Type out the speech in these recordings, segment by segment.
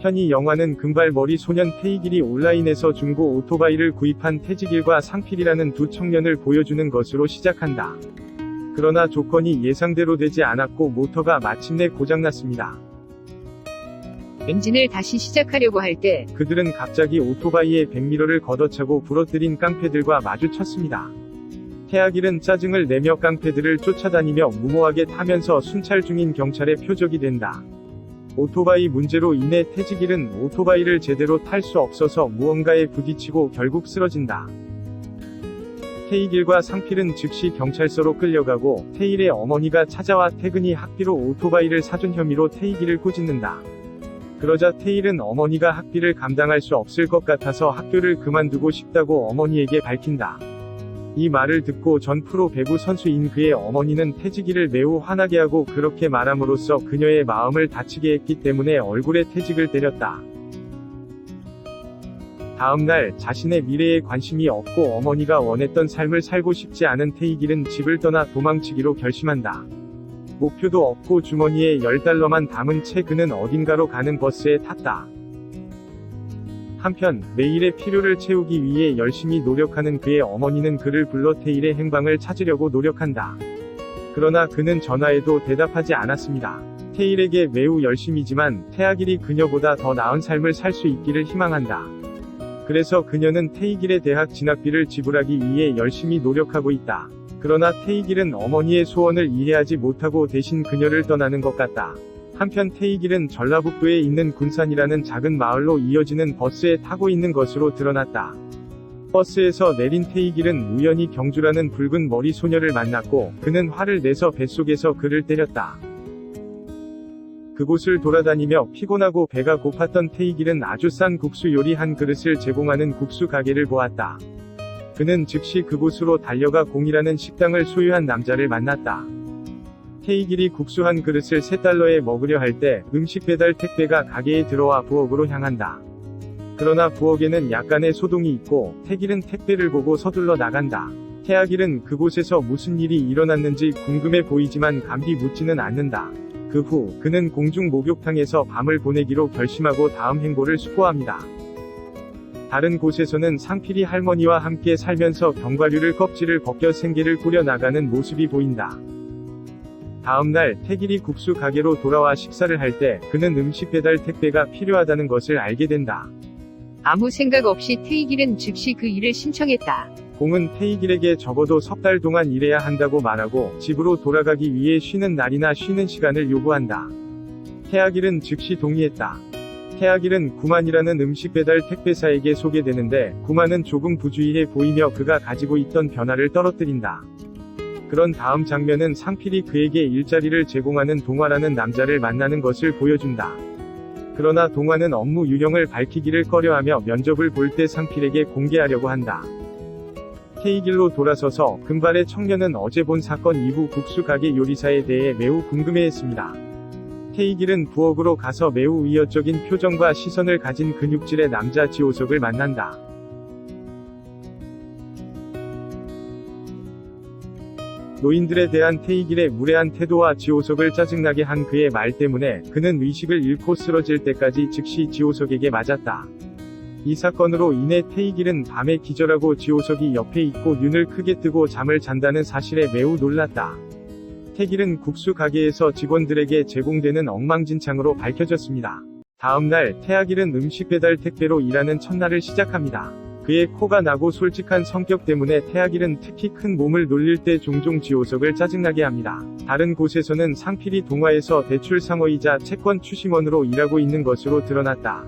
현이 영화는 금발머리 소년 태익일이 온라인에서 중고 오토바이를 구입한 태직일과 상필이라는 두 청년을 보여주는 것으로 시작한다. 그러나 조건이 예상대로 되지 않았고 모터가 마침내 고장났습니다. 엔진을 다시 시작하려고 할 때 그들은 갑자기 오토바이의 백미러를 걷어차고 부러뜨린 깡패들과 마주쳤습니다. 태익일은 짜증을 내며 깡패들을 쫓아다니며 무모하게 타면서 순찰 중인 경찰의 표적이 된다. 오토바이 문제로 인해 태직일은 오토바이를 제대로 탈 수 없어서 무언가에 부딪히고 결국 쓰러진다. 태익일과 상필은 즉시 경찰서로 끌려가고 태일의 어머니가 찾아와 태근이 학비로 오토바이를 사준 혐의로 태익일을 꾸짖는다. 그러자 태일은 어머니가 학비를 감당할 수 없을 것 같아서 학교를 그만두고 싶다고 어머니에게 밝힌다. 이 말을 듣고 전 프로 배구 선수인 그의 어머니는 태직이를 매우 화나게 하고 그렇게 말함으로써 그녀의 마음을 다치게 했기 때문에 얼굴에 태직을 때렸다. 다음날 자신의 미래에 관심이 없고 어머니가 원했던 삶을 살고 싶지 않은 태익일은 집을 떠나 도망치기로 결심한다. 목표도 없고 주머니에 $10만 담은 채 그는 어딘가로 가는 버스에 탔다. 한편 매일의 필요를 채우기 위해 열심히 노력하는 그의 어머니는 그를 불러 태일의 행방을 찾으려고 노력한다. 그러나 그는 전화에도 대답하지 않았습니다. 태일에게 매우 열심이지만 태익일이 그녀보다 더 나은 삶을 살 수 있기를 희망한다. 그래서 그녀는 태익일의 대학 진학비를 지불하기 위해 열심히 노력하고 있다. 그러나 태익일은 어머니의 소원을 이해하지 못하고 대신 그녀를 떠나는 것 같다. 한편 태익일은 전라북도에 있는 군산이라는 작은 마을로 이어지는 버스에 타고 있는 것으로 드러났다. 버스에서 내린 태익일은 우연히 경주라는 붉은 머리 소녀를 만났고 그는 화를 내서 뱃속에서 그를 때렸다. 그곳을 돌아다니며 피곤하고 배가 고팠던 태익일은 아주 싼 국수 요리 한 그릇을 제공하는 국수 가게를 보았다. 그는 즉시 그곳으로 달려가 공이라는 식당을 소유한 남자를 만났다. 태익일이 국수 한 그릇을 $3에 먹으려 할 때 음식 배달 택배가 가게에 들어와 부엌으로 향한다. 그러나 부엌에는 약간의 소동이 있고 태익일은 택배를 보고 서둘러 나간다. 태익일은 그곳에서 무슨 일이 일어났는지 궁금해 보이지만 감히 묻지는 않는다. 그 후 그는 공중 목욕탕에서 밤을 보내기로 결심하고 다음 행보를 수고합니다. 다른 곳에서는 상필이 할머니와 함께 살면서 견과류를 껍질을 벗겨 생계를 꾸려 나가는 모습이 보인다. 다음날 태익일이 국수 가게로 돌아와 식사를 할 때 그는 음식 배달 택배가 필요하다는 것을 알게 된다. 아무 생각 없이 태익일은 즉시 그 일을 신청했다. 공은 태익일에게 적어도 3달 동안 일해야 한다고 말하고 집으로 돌아가기 위해 쉬는 날이나 쉬는 시간을 요구한다. 태익일은 즉시 동의했다. 태익일은 구만이라는 음식 배달 택배사에게 소개되는데 구만은 조금 부주의해 보이며 그가 가지고 있던 변화를 떨어뜨린다. 그런 다음 장면은 상필이 그에게 일자리를 제공하는 동화라는 남자를 만나는 것을 보여준다. 그러나 동화는 업무 유형을 밝히기를 꺼려하며 면접을 볼 때 상필에게 공개하려고 한다. 태익일로 돌아서서 금발의 청년은 어제 본 사건 이후 국수 가게 요리사에 대해 매우 궁금해했습니다. 태익일은 부엌으로 가서 매우 위협적인 표정과 시선을 가진 근육질의 남자 지호석을 만난다. 노인들에 대한 태익일의 무례한 태도와 지호석을 짜증나게 한 그의 말 때문에 그는 의식을 잃고 쓰러질 때까지 즉시 지호석에게 맞았다. 이 사건으로 인해 태익일은 밤에 기절하고 지호석이 옆에 있고 눈을 크게 뜨고 잠을 잔다는 사실에 매우 놀랐다. 태익일은 국수 가게에서 직원들에게 제공되는 엉망진창으로 밝혀졌습니다. 다음날 태익일은 음식 배달 택배로 일하는 첫날을 시작합니다. 그의 코가 나고 솔직한 성격 때문에 태익일은 특히 큰 몸을 놀릴 때 종종 지호석을 짜증나게 합니다. 다른 곳에서는 상필이 동화에서 대출 상어이자 채권 추심원으로 일하고 있는 것으로 드러났다.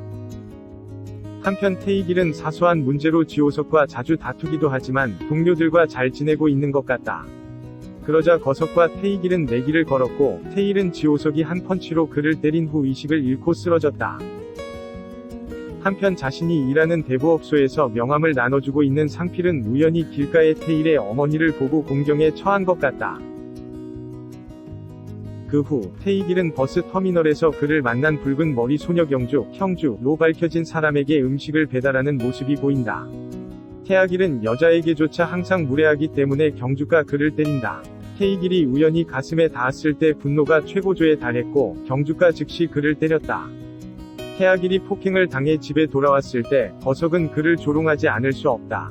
한편 태익일은 사소한 문제로 지호석과 자주 다투기도 하지만 동료들과 잘 지내고 있는 것 같다. 그러자 거석과 태익일은 내기를 걸었고 태익일은 지호석이 한 펀치로 그를 때린 후 의식을 잃고 쓰러졌다. 한편 자신이 일하는 대부업소에서 명함을 나눠주고 있는 상필은 우연히 길가에 태익일의 어머니를 보고 공경에 처한 것 같다. 그 후 태익일은 버스 터미널에서 그를 만난 붉은 머리 소녀 형주로 밝혀진 사람에게 음식을 배달하는 모습이 보인다. 태익일은 여자에게조차 항상 무례하기 때문에 경주가 그를 때린다. 태익일이 우연히 가슴에 닿았을 때 분노가 최고조에 달했고 경주가 즉시 그를 때렸다. 태학일이 폭행을 당해 집에 돌아왔을 때 거석은 그를 조롱하지 않을 수 없다.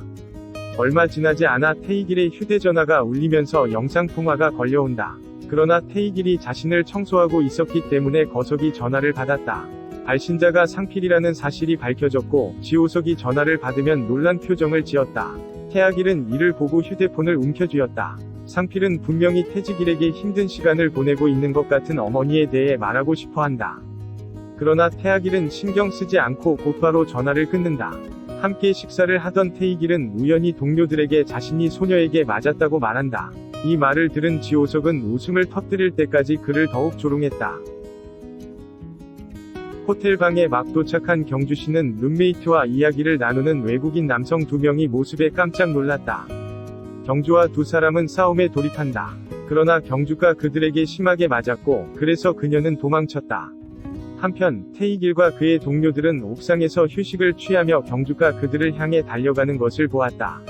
얼마 지나지 않아 태익일의 휴대전화가 울리면서 영상통화가 걸려온다. 그러나 태익일이 자신을 청소하고 있었기 때문에 거석이 전화를 받았다. 발신자가 상필이라는 사실이 밝혀졌고 지호석이 전화를 받으면 놀란 표정을 지었다. 태학일은 이를 보고 휴대폰을 움켜쥐었다. 상필은 분명히 태직일에게 힘든 시간을 보내고 있는 것 같은 어머니에 대해 말하고 싶어 한다. 그러나 태학일은 신경 쓰지 않고 곧바로 전화를 끊는다. 함께 식사를 하던 태익일은 우연히 동료들에게 자신이 소녀에게 맞았다고 말한다. 이 말을 들은 지호석은 웃음을 터뜨릴 때까지 그를 더욱 조롱했다. 호텔방에 막 도착한 경주씨는 룸메이트와 이야기를 나누는 외국인 남성 2명이 모습에 깜짝 놀랐다. 경주와 두 사람은 싸움에 돌입한다. 그러나 경주가 그들에게 심하게 맞았고 그래서 그녀는 도망쳤다. 한편 태익일과 그의 동료들은 옥상에서 휴식을 취하며 경주가 그들을 향해 달려가는 것을 보았다.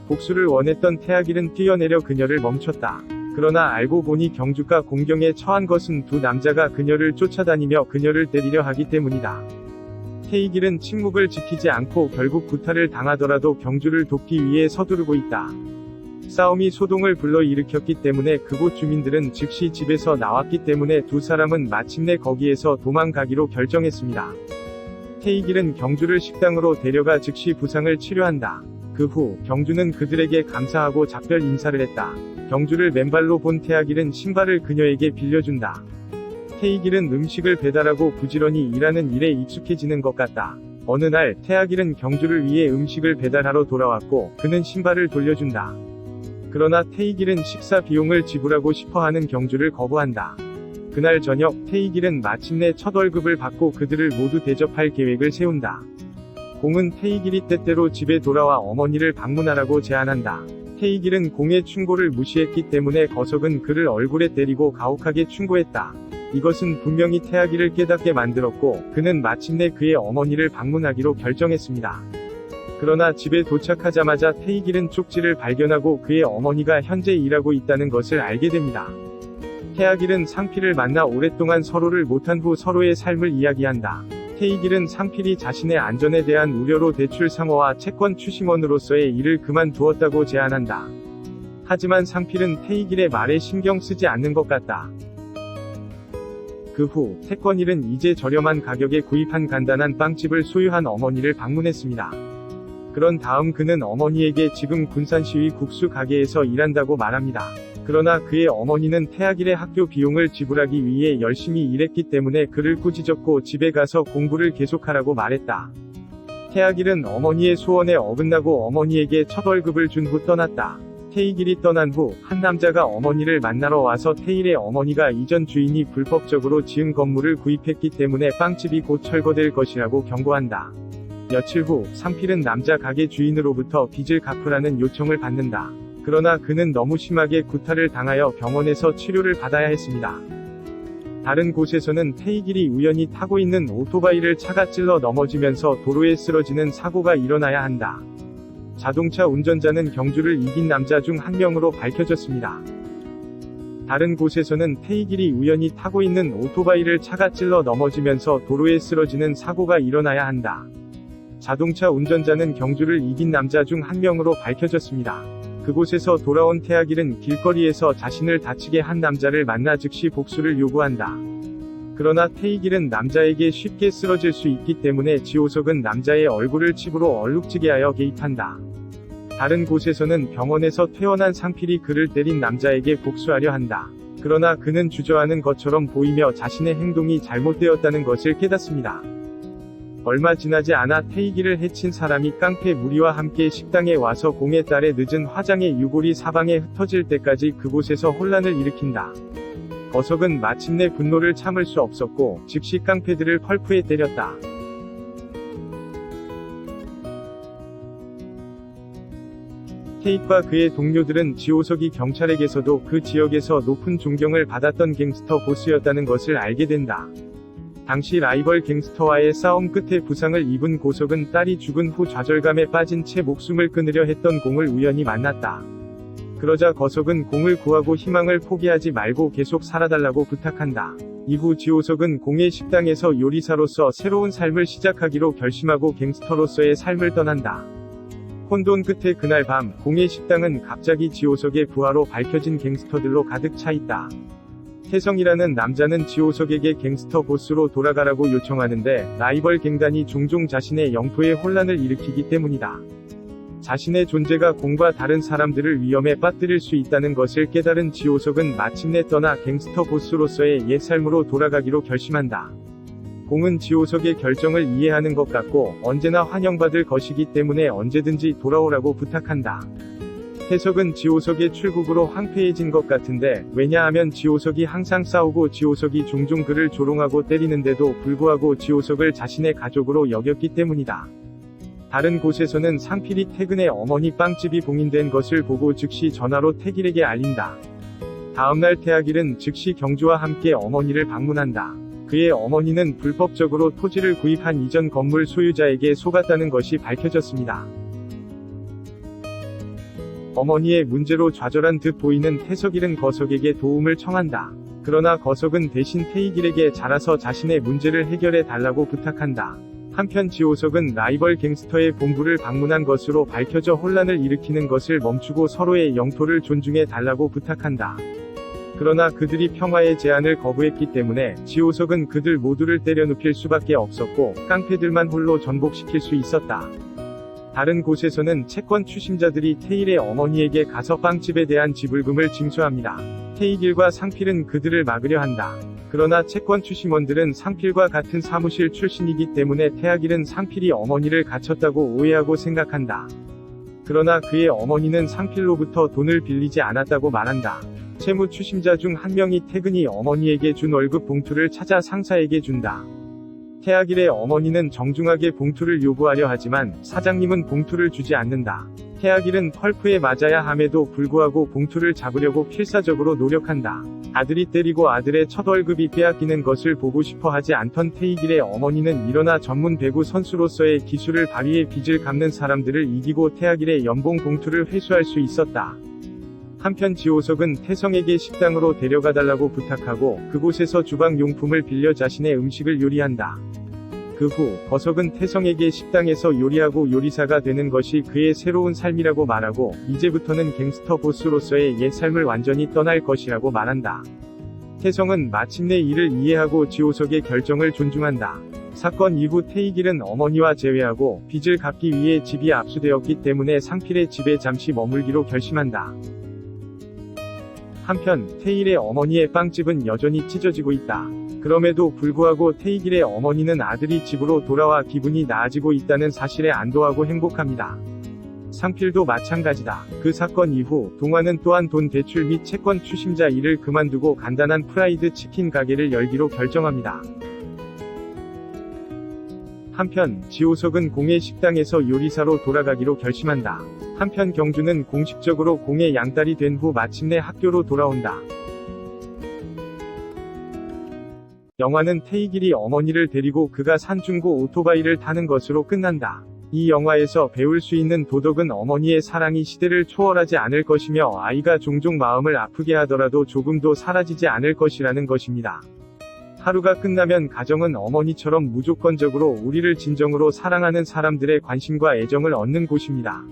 복수를 원했던 태학일은 뛰어내려 그녀를 멈췄다. 그러나 알고 보니 경주가 공경에 처한 것은 두 남자가 그녀를 쫓아다니며 그녀를 때리려 하기 때문이다. 태익일은 침묵을 지키지 않고 결국 구타를 당하더라도 경주를 돕기 위해 서두르고 있다. 싸움이 소동을 불러일으켰기 때문에 그곳 주민들은 즉시 집에서 나왔기 때문에 두 사람은 마침내 거기에서 도망가기로 결정했습니다. 태익일은 경주를 식당으로 데려가 즉시 부상을 치료한다. 그 후 경주는 그들에게 감사하고 작별 인사를 했다. 경주를 맨발로 본 태학일은 신발을 그녀에게 빌려준다. 태익일은 음식을 배달하고 부지런히 일하는 일에 익숙해지는 것 같다. 어느 날 태학일은 경주를 위해 음식을 배달하러 돌아왔고 그는 신발을 돌려준다. 그러나 태익일은 식사 비용을 지불하고 싶어하는 경주를 거부한다. 그날 저녁 태익일은 마침내 첫 월급을 받고 그들을 모두 대접할 계획을 세운다. 공은 태익일이 때때로 집에 돌아와 어머니를 방문하라고 제안한다. 태익일은 공의 충고를 무시했기 때문에 거석은 그를 얼굴에 때리고 가혹하게 충고했다. 이것은 분명히 태학일을 깨닫게 만들었고 그는 마침내 그의 어머니를 방문하기로 결정했습니다. 그러나 집에 도착하자마자 태익일은 쪽지를 발견하고 그의 어머니가 현재 일하고 있다는 것을 알게 됩니다. 태학일은 상필을 만나 오랫동안 서로를 못한 후 서로의 삶을 이야기한다. 태익일은 상필이 자신의 안전에 대한 우려로 대출 상호와 채권 추심원으로서의 일을 그만두었다고 제안한다. 하지만 상필은 태익일의 말에 신경 쓰지 않는 것 같다. 그 후 태권일은 이제 저렴한 가격에 구입한 간단한 빵집을 소유한 어머니를 방문했습니다. 그런 다음 그는 어머니에게 지금 군산시의 국수 가게에서 일한다고 말합니다. 그러나 그의 어머니는 태학일의 학교 비용을 지불하기 위해 열심히 일했기 때문에 그를 꾸짖었고 집에 가서 공부를 계속하라고 말했다. 태학일은 어머니의 소원에 어긋나고 어머니에게 첫 월급을 준 후 떠났다. 태익일이 떠난 후 한 남자가 어머니를 만나러 와서 태일의 어머니가 이전 주인이 불법적으로 지은 건물을 구입했기 때문에 빵집이 곧 철거될 것이라고 경고한다. 며칠 후 상필은 남자 가게 주인으로부터 빚을 갚으라는 요청을 받는다. 그러나 그는 너무 심하게 구타를 당하여 병원에서 치료를 받아야 했습니다. 다른 곳에서는 태익일이 우연히 타고 있는 오토바이를 차가 찔러 넘어지면서 도로에 쓰러지는 사고가 일어나야 한다. 자동차 운전자는 경주를 이긴 남자 중 한 명으로 밝혀졌습니다. 다른 곳에서는 태익일이 우연히 타고 있는 오토바이를 차가 찔러 넘어지면서 도로에 쓰러지는 사고가 일어나야 한다. 자동차 운전자는 경주를 이긴 남자 중 한 명으로 밝혀졌습니다. 그곳에서 돌아온 태학일은 길거리에서 자신을 다치게 한 남자를 만나 즉시 복수를 요구한다. 그러나 태익일은 남자에게 쉽게 쓰러질 수 있기 때문에 지호석은 남자의 얼굴을 칩으로 얼룩지게 하여 개입한다. 다른 곳에서는 병원에서 퇴원한 상필이 그를 때린 남자에게 복수하려 한다. 그러나 그는 주저하는 것처럼 보이며 자신의 행동이 잘못되었다는 것을 깨닫습니다. 얼마 지나지 않아 태익일을 해친 사람이 깡패 무리와 함께 식당에 와서 공에 따라 늦은 화장의 유골이 사방에 흩어질 때까지 그곳에서 혼란을 일으킨다. 거석은 마침내 분노를 참을 수 없었고 즉시 깡패들을 펄프에 때렸다. 태익과 그의 동료들은 지호석이 경찰에게서도 그 지역에서 높은 존경을 받았던 갱스터 보스였다는 것을 알게 된다. 당시 라이벌 갱스터와의 싸움 끝에 부상을 입은 고석은 딸이 죽은 후 좌절감에 빠진 채 목숨을 끊으려 했던 공을 우연히 만났다. 그러자 거석은 공을 구하고 희망을 포기하지 말고 계속 살아달라고 부탁한다. 이후 지호석은 공예 식당에서 요리사로서 새로운 삶을 시작하기로 결심하고 갱스터로서의 삶을 떠난다. 혼돈 끝에 그날 밤 공예 식당은 갑자기 지호석의 부하로 밝혀진 갱스터들로 가득 차 있다. 태성이라는 남자는 지호석에게 갱스터 보스로 돌아가라고 요청하는데 라이벌 갱단이 종종 자신의 영토에 혼란을 일으키기 때문이다. 자신의 존재가 공과 다른 사람들을 위험에 빠뜨릴 수 있다는 것을 깨달은 지호석은 마침내 떠나 갱스터 보스로서의 옛 삶으로 돌아가기로 결심한다. 공은 지호석의 결정을 이해하는 것 같고 언제나 환영받을 것이기 때문에 언제든지 돌아오라고 부탁한다. 태석은 지호석의 출국으로 황폐해진 것 같은데 왜냐하면 지호석이 항상 싸우고 지호석이 종종 그를 조롱하고 때리는데도 불구하고 지호석을 자신의 가족으로 여겼기 때문이다. 다른 곳에서는 상필이 태근의 어머니 빵집이 봉인된 것을 보고 즉시 전화로 태길에게 알린다. 다음날 태길은 즉시 경주와 함께 어머니를 방문한다. 그의 어머니는 불법적으로 토지를 구입한 이전 건물 소유자에게 속았다는 것이 밝혀졌습니다. 어머니의 문제로 좌절한 듯 보이는 태석일은 거석에게 도움을 청한다. 그러나 거석은 대신 태익일에게 자라서 자신의 문제를 해결해 달라고 부탁한다. 한편 지호석은 라이벌 갱스터의 본부를 방문한 것으로 밝혀져 혼란을 일으키는 것을 멈추고 서로의 영토를 존중해 달라고 부탁한다. 그러나 그들이 평화의 제안을 거부했기 때문에 지호석은 그들 모두를 때려눕힐 수밖에 없었고 깡패들만 홀로 전복시킬 수 있었다. 다른 곳에서는 채권 추심자들이 태일의 어머니에게 가서 빵집에 대한 지불금을 징수합니다. 태익일과 상필은 그들을 막으려 한다. 그러나 채권 추심원들은 상필과 같은 사무실 출신이기 때문에 태익일은 상필이 어머니를 갇혔다고 오해하고 생각한다. 그러나 그의 어머니는 상필로부터 돈을 빌리지 않았다고 말한다. 채무 추심자 중 한 명이 태근이 어머니에게 준 월급 봉투를 찾아 상사에게 준다. 태익일의 어머니는 정중하게 봉투를 요구하려 하지만 사장님은 봉투를 주지 않는다. 태익일은 펄프에 맞아야 함에도 불구하고 봉투를 잡으려고 필사적으로 노력한다. 아들이 때리고 아들의 첫 월급이 빼앗기는 것을 보고 싶어 하지 않던 태익일의 어머니는 일어나 전문 배구 선수로서의 기술을 발휘해 빚을 갚는 사람들을 이기고 태익일의 연봉 봉투를 회수할 수 있었다. 한편 지호석은 태성에게 식당으로 데려가달라고 부탁하고 그곳에서 주방 용품을 빌려 자신의 음식을 요리한다. 그 후 거석은 태성에게 식당에서 요리하고 요리사가 되는 것이 그의 새로운 삶이라고 말하고 이제부터는 갱스터 보스로서의 옛 삶을 완전히 떠날 것이라고 말한다. 태성은 마침내 이를 이해하고 지호석의 결정을 존중한다. 사건 이후 태익일은 어머니와 재회하고 빚을 갚기 위해 집이 압수되었기 때문에 상필의 집에 잠시 머물기로 결심한다. 한편 태일의 어머니의 빵집은 여전히 찢어지고 있다. 그럼에도 불구하고 태익일의 어머니는 아들이 집으로 돌아와 기분이 나아지고 있다는 사실에 안도하고 행복합니다. 상필도 마찬가지다. 그 사건 이후 동화는 또한 돈 대출 및 채권 추심자 일을 그만두고 간단한 프라이드 치킨 가게를 열기로 결정합니다. 한편 지호석은 공예 식당에서 요리사로 돌아가기로 결심한다. 한편 경주는 공식적으로 공예 양딸이 된 후 마침내 학교로 돌아온다. 영화는 태익일이 어머니를 데리고 그가 산 중고 오토바이를 타는 것으로 끝난다. 이 영화에서 배울 수 있는 도덕은 어머니의 사랑이 시대를 초월하지 않을 것이며 아이가 종종 마음을 아프게 하더라도 조금도 사라지지 않을 것이라는 것입니다. 하루가 끝나면 가정은 어머니처럼 무조건적으로 우리를 진정으로 사랑하는 사람들의 관심과 애정을 얻는 곳입니다.